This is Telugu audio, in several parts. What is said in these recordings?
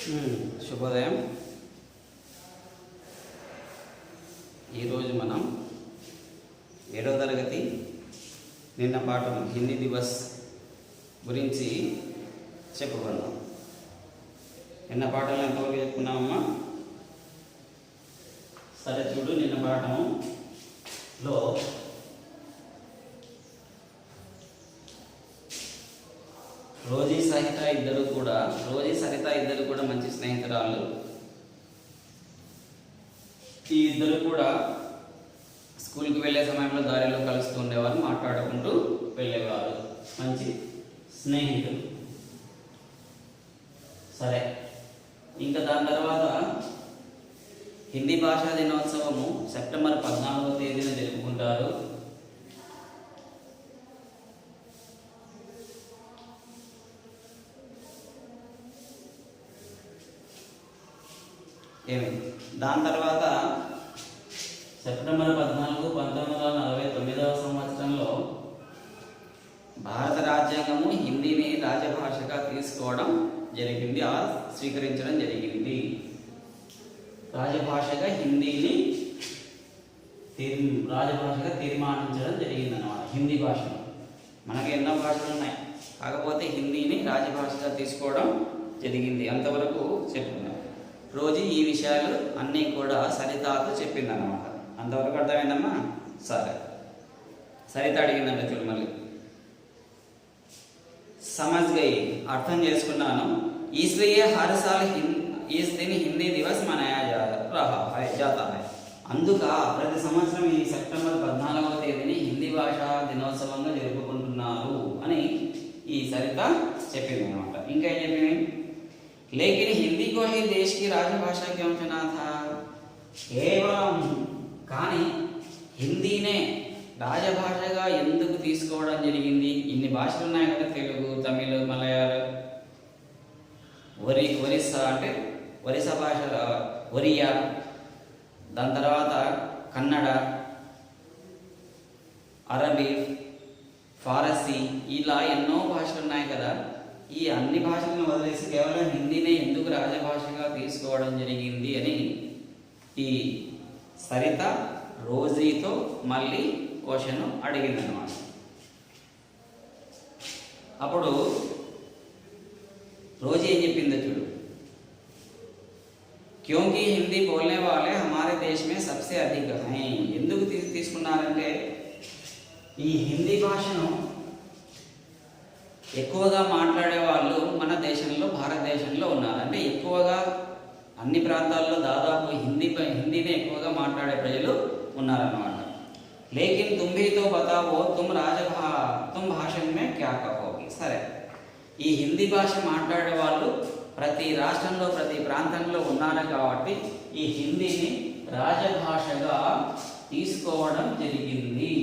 శుభోదయం. ఈరోజు మనం 7వ తరగతి నిన్న పాఠం హిందీ దివస్ గురించి చెప్పుకున్నాం. నిన్న పాఠంలో ఎంతవరకు చెప్పుకున్నామమ్మా? సరే చూడు, నిన్న పాఠంలో రోజీ సరిత ఇద్దరు కూడా మంచి స్నేహితురాళ్ళు. ఈ ఇద్దరు కూడా స్కూల్కి వెళ్ళే సమయంలో దారిలో కలుస్తూ ఉండేవారు, మాట్లాడుకుంటూ వెళ్ళేవారు, మంచి స్నేహితులు. సరే, ఇంకా దాని తర్వాత హిందీ భాషా దినోత్సవము సెప్టెంబర్ 14వ తేదీన జరుపుకుంటారు. దాని తర్వాత సెప్టెంబర్ 14, 1949వ సంవత్సరంలో భారత రాజ్యాంగము హిందీని రాజభాషగా తీసుకోవడం జరిగింది, స్వీకరించడం జరిగింది. రాజభాషగా హిందీని రాజభాషగా తీర్మానించడం జరిగింది అన్నమాట. హిందీ భాషను మనకి ఎన్నో భాషలు ఉన్నాయి, కాకపోతే హిందీని రాజభాషగా తీసుకోవడం జరిగింది. అంతవరకు చెప్పుకున్నాం. రోజు ఈ విషయాలు అన్నీ కూడా సరితకు చెప్పిందన్నమాట. అంతవరకు అర్థమైందమ్మా? సరే, సరిత అడిగిందంట చూడు మళ్ళీ. समझ गई, అర్థం చేసుకున్నాను. इसलिए हर साल इस दिन हिंदी दिवस मनाया जाता है. అందుక ప్రతి సంవత్సరం ఈ సెప్టెంబర్ 14వ తేదీని హిందీ భాషా దినోత్సవంగా జరుపుకుంటున్నారు అని ఈ సరిత చెప్పింది అనమాట. ఇంకా ఏం చెప్పింది? लेकिन हिंदी को ही देश की राजभाषा क्यों चुना था? కేవలం కానీ హిందీనే రాజభాషగా ఎందుకు తీసుకోవడం జరిగింది? ఇన్ని భాషలు ఉన్నాయి కదా, తెలుగు, తమిళ, మలయాళం, ఒరిస్సా అంటే ఒరిస్సా భాష, ఒరియా, దాని తర్వాత కన్నడ, అరబీ, ఫారసీ, ఇలా ఎన్నో భాషలు ఉన్నాయి కదా. ఈ అన్ని భాషలను వదిలేసి కేవలం హిందీనే ఎందుకు రాజభాషగా తీసుకోవడం జరిగింది అని ఈ సరిత రోజీతో మళ్ళీ క్వశ్చన్ అడిగిందనమాట. అప్పుడు రోజీ ఏం చెప్పిందో చూడు. క్యోంకి హిందీ బోల్నే వాలే హమారే దేశ్ మే సబ్సే అధిక హై. ఎందుకు తీసుకున్నారంటే ఈ హిందీ భాషను ఎక్కువగా మాట్లాడే వాళ్ళు మన దేశంలో, భారతదేశంలో ఉన్నారు. అంటే ఎక్కువగా అన్ని ప్రాంతాల్లో దాదాపు హిందీనే ఎక్కువగా మాట్లాడే ప్రజలు ఉన్నారన్నమాట. లేకిన్ తుమ్ భీ తో బతావో తుమ్ భాషన్ మే క్యా కహోగి. సరే, ఈ హిందీ భాష మాట్లాడే వాళ్ళు ప్రతి రాష్ట్రంలో, ప్రతి ప్రాంతంలో ఉన్నారు కాబట్టి ఈ హిందీని రాజభాషగా తీసుకోవడం జరిగింది.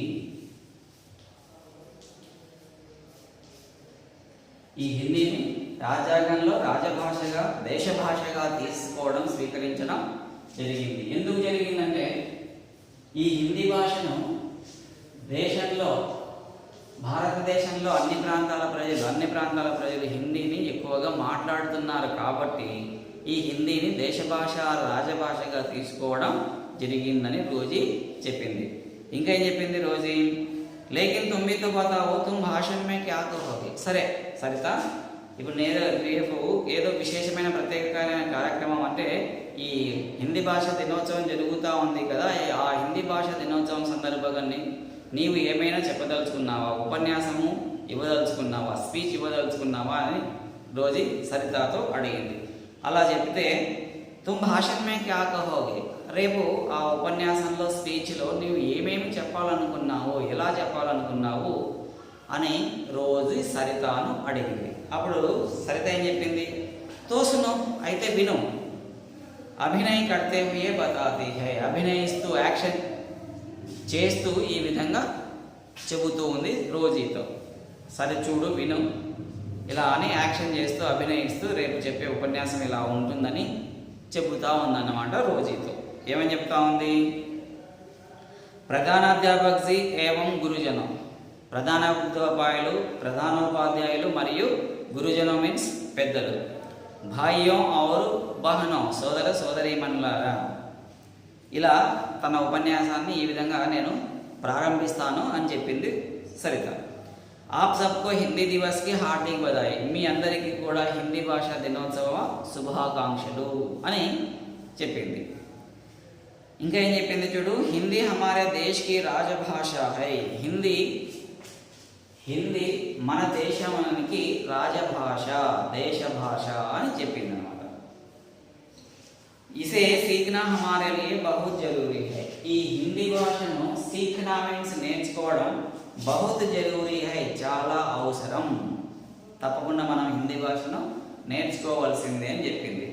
ఈ హిందీని రాజ్యాంగంలో రాజభాషగా, దేశభాషగా తీసుకోవడం, స్వీకరించడం జరిగింది. ఎందుకు జరిగిందంటే ఈ హిందీ భాషను దేశంలో, భారతదేశంలో అన్ని ప్రాంతాల ప్రజలు హిందీని ఎక్కువగా మాట్లాడుతున్నారు కాబట్టి ఈ హిందీని దేశభాష, రాజభాషగా తీసుకోవడం జరిగిందని రోజీ చెప్పింది. ఇంకా ఏం చెప్పింది రోజీ? లేకిన్ తుమ్మితో బతావో తుమ్ భాషన్ మే క్యా కహోగి. సరే సరిత, ఇప్పుడు రేపు ఏదో విశేషమైన ప్రత్యేకమైన కార్యక్రమం అంటే ఈ హిందీ భాష దినోత్సవం జరుగుతూ ఉంది కదా, ఆ హిందీ భాష దినోత్సవం సందర్భంగా నీవు ఏమైనా చెప్పదలుచుకున్నావా? ఉపన్యాసము ఇవ్వదలుచుకున్నావా? స్పీచ్ ఇవ్వదలుచుకున్నావా అని రోజీ సరితతో అడిగింది. అలా చెప్తే తుమ్ భాషన్ మే క్యా కహోగి, రేపు ఆ ఉపన్యాసంలో, స్పీచ్లో నీవు ఏమేమి చెప్పాలనుకున్నావు, ఎలా చెప్పాలనుకున్నావు అని రోజు సరితను అడిగింది. అప్పుడు సరిత ఏం చెప్పింది? తోసును, అయితే విను. అభినయ్ కడితే హుయే బతాతి హై. అభినయిస్తూ, యాక్షన్ చేస్తూ ఈ విధంగా చెబుతూ ఉంది రోజీతో. సరే చూడు, విను, ఇలా అని యాక్షన్ చేస్తూ, అభినయిస్తూ రేపు చెప్పే ఉపన్యాసం ఇలా ఉంటుందని చెబుతూ ఉందన్నమాట రోజీతో. ఏమని చెప్తా ఉంది? ప్రధానాధ్యాపక్ జీ ఏవం గురుజనం. ప్రధానోపాధ్యాయులు మరియు గురుజనం మీన్స్ పెద్దలు. భాయ్యోం ఔర్ బహనో, సోదర సోదరీమణులారా. ఇలా తన ఉపన్యాసాన్ని ఈ విధంగా నేను ప్రారంభిస్తాను అని చెప్పింది సరిత. ఆప్ సబ్కో హిందీ దివస్కి హార్దిక్ బధాయి, మీ అందరికీ కూడా హిందీ భాషా దినోత్సవ శుభాకాంక్షలు అని చెప్పింది. ఇంకా ఏం చెప్పింది చూడు, హిందీ హమారే దేశ్ కి రాజభాష హై, హిందీ మన దేశానికి రాజభాష, దేశ భాష అని చెప్పింది అనమాట. ఇసే సీఖనా హమారే లియే బహుత్ జరూరీ హై, ఈ హిందీ భాషను సీఖనా మీన్స్ నేర్చుకోవడం, బహుత్ జరూరీ హై చాలా అవసరం, తప్పకుండా మనం హిందీ భాషను నేర్చుకోవాల్సిందే అని చెప్పింది.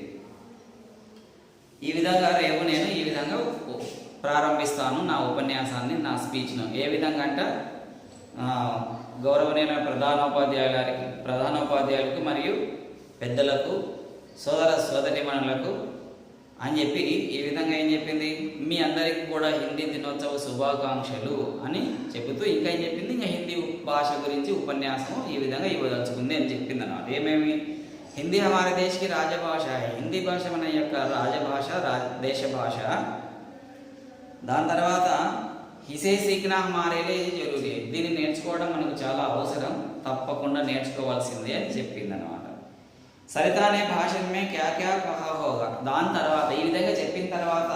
ఈ విధంగా రేపు నేను ఈ విధంగా ప్రారంభిస్తాను నా ఉపన్యాసాన్ని, నా స్పీచ్ను. ఏ విధంగా అంటే గౌరవనీయ ప్రధానోపాధ్యాయులకు మరియు పెద్దలకు, సోదర సోదరీమణులకు అని చెప్పి ఈ విధంగా ఏం చెప్పింది, మీ అందరికీ కూడా హిందీ దినోత్సవ శుభాకాంక్షలు అని చెబుతూ ఇంకా ఏం చెప్పింది, ఇంకా హిందీ భాష గురించి ఉపన్యాసం ఈ విధంగా ఇవ్వదలుచుకుంది అని చెప్పింది అన్నమాట. ఏమేమి, హిందీ హమారే దేశ్కి రాజభాష, హిందీ భాష మన యొక్క రాజభాష, దేశ భాష. దాని తర్వాత ఇసే సీఖనా హమారే లియే జరూరీ, దీన్ని నేర్చుకోవడం మనకు చాలా అవసరం, తప్పకుండా నేర్చుకోవాల్సిందే అని చెప్పింది అనమాట. సరితనే భాషణ్ మే క్యా క్యా కహా హోగా, దాని తర్వాత ఈ విధంగా చెప్పిన తర్వాత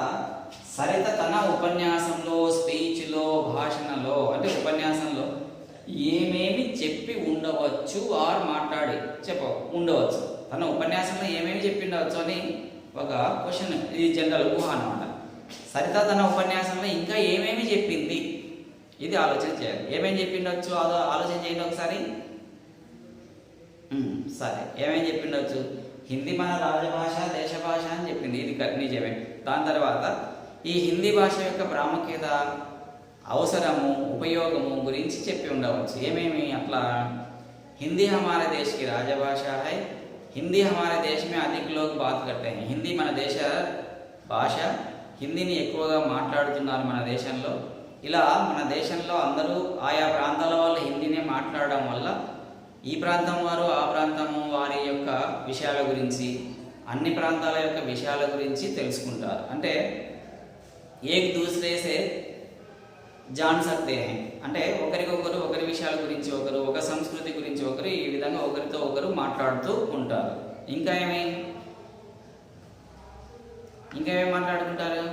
సరిత తన ఉపన్యాసంలో, స్పీచ్లో, భాషణలో అంటే ఉపన్యాసంలో ఏమేమి చెప్పి ఉండవచ్చు ఆర్ మాట్లాడి ఉండవచ్చు, తన ఉపన్యాసంలో ఏమేమి చెప్పి ఉండవచ్చు అని ఒక క్వశ్చన్, ఇది జనరల్ ఊహ అనమాట. సరిత తన ఉపన్యాసంలో ఇంకా ఏమేమి చెప్పింది ఇది ఆలోచన చేయాలి. ఏమేమి చెప్పిండొచ్చు అదో ఆలోచన చేయండి ఒకసారి. సరే, ఏమేమి చెప్పిండొచ్చు, హిందీ మన రాజభాష, దేశ భాష అని చెప్పింది, ఇది నిజమే. దాని తర్వాత ఈ హిందీ భాష యొక్క ప్రాముఖ్యత, అవసరము, ఉపయోగము గురించి చెప్పి ఉండవచ్చు. ఏమేమి అట్లా, హిందీ హమారే దేశ్ కి రాజభాష హై, హిందీ హమారే దేశ్ మే అధిక లోగ్ బాత్ కర్తే హై, హిందీ మన దేశ భాష, హిందీని ఎక్కువగా మాట్లాడుతున్నారు మన దేశంలో. ఇలా మన దేశంలో అందరూ ఆయా ప్రాంతాల వాళ్ళు హిందీనే మాట్లాడడం వల్ల ఈ ప్రాంతం వారు ఆ ప్రాంతం వారి యొక్క విషయాల గురించి, అన్ని ప్రాంతాల యొక్క విషయాల గురించి తెలుసుకుంటారు. అంటే ఏక్ దూసరే సే జాన్ సక్తే హై, అంటే ఒకరికొకరు ఒకరి విషయాల గురించి ఒకరు, ఒక సంస్కృతి గురించి ఒకరు, ఈ విధంగా ఒకరితో ఒకరు మాట్లాడుతూ ఉంటారు. ఇంకా ఏమేమి మాట్లాడుకుంటారు,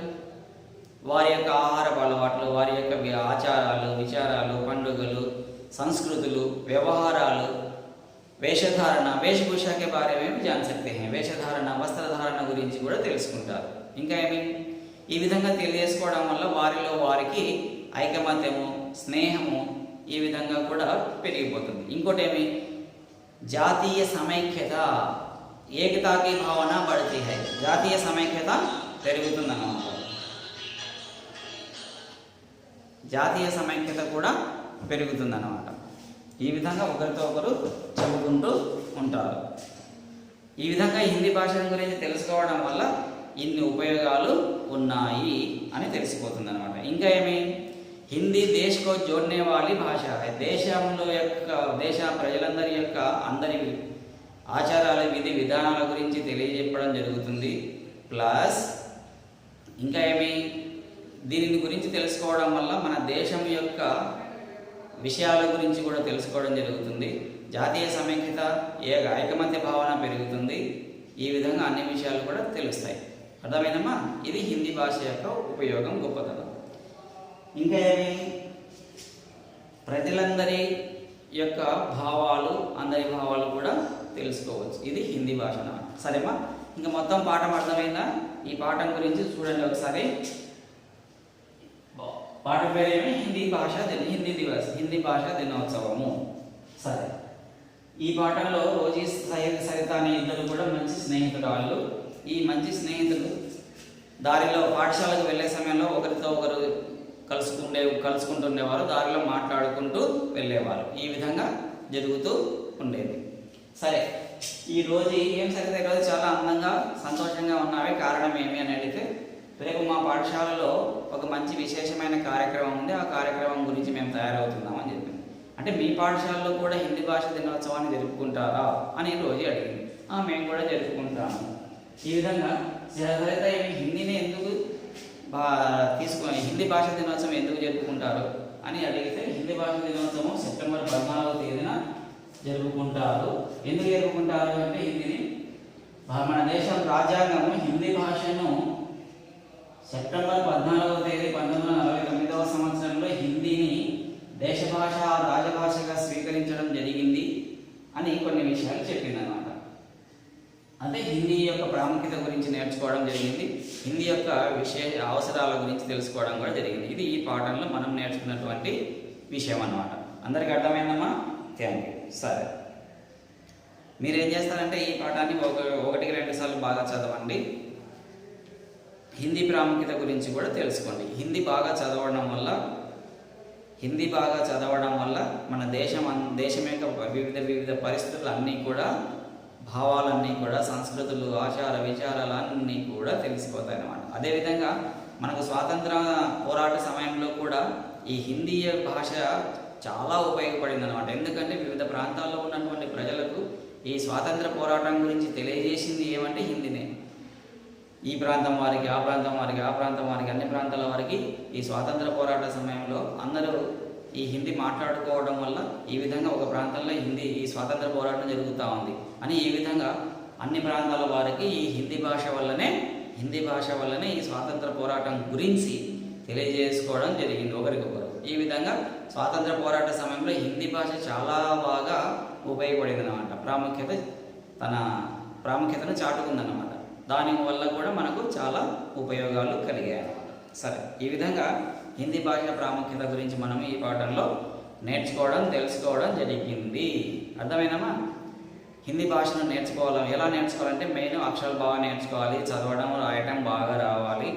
వారి యొక్క ఆహారపు అలవాట్లు, వారి యొక్క ఆచారాలు, విచారాలు, పండుగలు, సంస్కృతులు, వ్యవహారాలు, వేషధారణ, వేషభూషాకే బారేమేమి జాన్ సక్తే హై, వేషధారణ, వస్త్రధారణ గురించి కూడా తెలుసుకుంటారు. ఇంకా ఏమేమి, ఈ విధంగా తెలియజేసుకోవడం వల్ల వారిలో వారికి ఐకమత్యము, స్నేహము ఈ విధంగా కూడా పెరిగిపోతుంది. ఇంకోటి ఏమి, జాతీయ సమైక్యత, ఏకతాకి భావన బడతీ హై, జాతీయ సమైక్యత పెరుగుతుందన్నమాట. జాతీయ సమైక్యత కూడా పెరుగుతుందన్నమాట. ఈ విధంగా ఒకరితో ఒకరు చెప్పుకుంటూ ఉంటారు. ఈ విధంగా హిందీ భాష గురించి తెలుసుకోవడం వల్ల ఇన్ని ఉపయోగాలు ఉన్నాయి అని తెలిసిపోతుంది అనమాట. ఇంకా ఏమి, హిందీ దేశకో జోడ్నే వాली భాష, దేశంలో యొక్క దేశ ప్రజలందరి యొక్క అందరి ఆచారాల, విధి విధానాల గురించి తెలియజెప్పడం జరుగుతుంది. ప్లస్ ఇంకా ఏమి, దీని గురించి తెలుసుకోవడం వల్ల మన దేశం యొక్క విషయాల గురించి కూడా తెలుసుకోవడం జరుగుతుంది. జాతీయ సమైక్యత, ఐకమత్య భావన పెరుగుతుంది. ఈ విధంగా అన్ని విషయాలు కూడా తెలుస్తాయి. అర్థమైందమ్మా? ఇది హిందీ భాష యొక్క ఉపయోగం, గొప్పతనం. ఇంకా ఏమి, ప్రజలందరి యొక్క భావాలు, అందరి భావాలు కూడా తెలుసుకోవచ్చు. ఇది హిందీ భాష. సరేమ్మా, ఇంకా మొత్తం పాఠం అర్థమైందా? ఈ పాఠం గురించి చూడండి ఒకసారి. పాఠం పేరేమి, హిందీ భాషా దినోత్సవము. సరే, ఈ పాఠంలో రోజీ సరిత అనే ఇద్దరు కూడా మంచి స్నేహితురాళ్ళు. ఈ మంచి స్నేహితులు దారిలో పాఠశాలకు వెళ్ళే సమయంలో ఒకరితో ఒకరు కలుసుకుంటుండేవారు, దారిలో మాట్లాడుకుంటూ వెళ్ళేవారు. ఈ విధంగా జరుగుతూ ఉండేది. సరే, ఈరోజు ఏం సరిత ఈరోజు చాలా అందంగా సంతోషంగా ఉన్నావే, కారణం ఏమి అని అడిగితే, రేపు మా పాఠశాలలో ఒక మంచి విశేషమైన కార్యక్రమం ఉంది, ఆ కార్యక్రమం గురించి మేము తయారవుతున్నామని చెప్పింది. అంటే మీ పాఠశాలలో కూడా హిందీ భాష దినోత్సవాన్ని జరుపుకుంటారా అని రోజు అడిగింది. మేము కూడా జరుపుకుంటాము. ఈ విధంగా సరిత హిందీని ఎందుకు హిందీ భాష దినోత్సవం ఎందుకు జరుపుకుంటారు అని అడిగితే, హిందీ భాష దినోత్సవం సెప్టెంబర్ 14వ తేదీన జరుపుకుంటారు. ఎందుకు జరుపుకుంటారు అంటే, హిందీని మన దేశం రాజ్యాంగము హిందీ భాషను సెప్టెంబర్ 14వ తేదీ 1949వ సంవత్సరంలో హిందీని దేశభాష రాజభాషగా స్వీకరించడం జరిగింది అని కొన్ని విషయాలు చెప్పిందన్నమాట. అంటే హిందీ యొక్క ప్రాముఖ్యత గురించి నేర్చుకోవడం జరిగింది, హిందీ యొక్క విశేష అవసరాల గురించి తెలుసుకోవడం కూడా జరిగింది. ఇది ఈ పాఠంలో మనం నేర్చుకున్నటువంటి విషయం అన్నమాట. అందరికీ అర్థమైందమ్మా? Thank you. సరే, మీరు ఏం చేస్తారంటే ఈ పాఠాన్ని ఒకటికి 2 సార్లు బాగా చదవండి. హిందీ ప్రాముఖ్యత గురించి కూడా తెలుసుకోండి. హిందీ బాగా చదవడం వల్ల మన దేశం యొక్క వివిధ పరిస్థితులు అన్నీ కూడా, భావాలన్నీ కూడా, సంస్కృతులు, ఆచార విచారాలన్నీ కూడా తెలిసిపోతాయి అన్నమాట. అదేవిధంగా మనకు స్వాతంత్ర పోరాట సమయంలో కూడా ఈ హిందీ భాష చాలా ఉపయోగపడింది అనమాట. ఎందుకంటే వివిధ ప్రాంతాల్లో ఉన్నటువంటి ప్రజలకు ఈ స్వాతంత్ర పోరాటం గురించి తెలియజేసింది ఏమంటే హిందీనే. ఈ ప్రాంతం వారికి, ఆ ప్రాంతం వారికి, ఆ ప్రాంతం వారికి, అన్ని ప్రాంతాల వారికి ఈ స్వాతంత్ర పోరాట సమయంలో అందరూ ఈ హిందీ మాట్లాడుకోవడం వల్ల ఈ విధంగా ఒక ప్రాంతంలో ఈ స్వాతంత్ర పోరాటం జరుగుతూ ఉంది అని ఈ విధంగా అన్ని ప్రాంతాల వారికి ఈ హిందీ భాష వల్లనే ఈ స్వాతంత్ర పోరాటం గురించి తెలియజేసుకోవడం జరిగింది ఒకరికొకరు. ఈ విధంగా స్వాతంత్ర పోరాట సమయంలో హిందీ భాష చాలా బాగా ఉపయోగపడింది అన్నమాట. తన ప్రాముఖ్యతను చాటుకుందన్నమాట. దాని వల్ల కూడా మనకు చాలా ఉపయోగాలు కలిగాయి అన్నమాట. సరే, ఈ విధంగా హిందీ భాష ప్రాముఖ్యత గురించి మనం ఈ పాఠంలో తెలుసుకోవడం జరిగింది. అర్థమైనమా? హిందీ భాషను ఎలా నేర్చుకోవాలంటే మెయిన్ అక్షరాలు బాగా నేర్చుకోవాలి, చదవడం రాయటం బాగా రావాలి.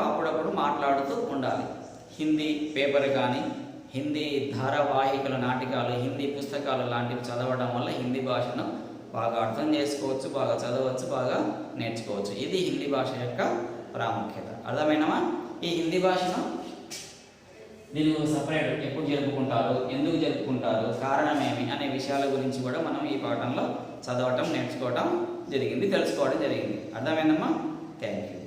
అప్పుడప్పుడు మాట్లాడుతూ ఉండాలి. హిందీ పేపర్ కానీ, హిందీ ధారావాహికలు, నాటకాలు, హిందీ పుస్తకాలు లాంటివి చదవడం వల్ల హిందీ భాషను బాగా అర్థం చేసుకోవచ్చు, బాగా చదవచ్చు, బాగా నేర్చుకోవచ్చు. ఇది హిందీ భాష యొక్క ప్రాముఖ్యత. అర్థమైనమా? ఈ హిందీ భాషను దీనికి సపరేట్ ఎప్పుడు జరుపుకుంటారు, ఎందుకు జరుపుకుంటారు, కారణం ఏమి అనే విషయాల గురించి కూడా మనం ఈ పాఠంలో చదవటం, నేర్చుకోవటం జరిగింది, తెలుసుకోవడం జరిగింది. అర్థమైందమ్మా? Thank you.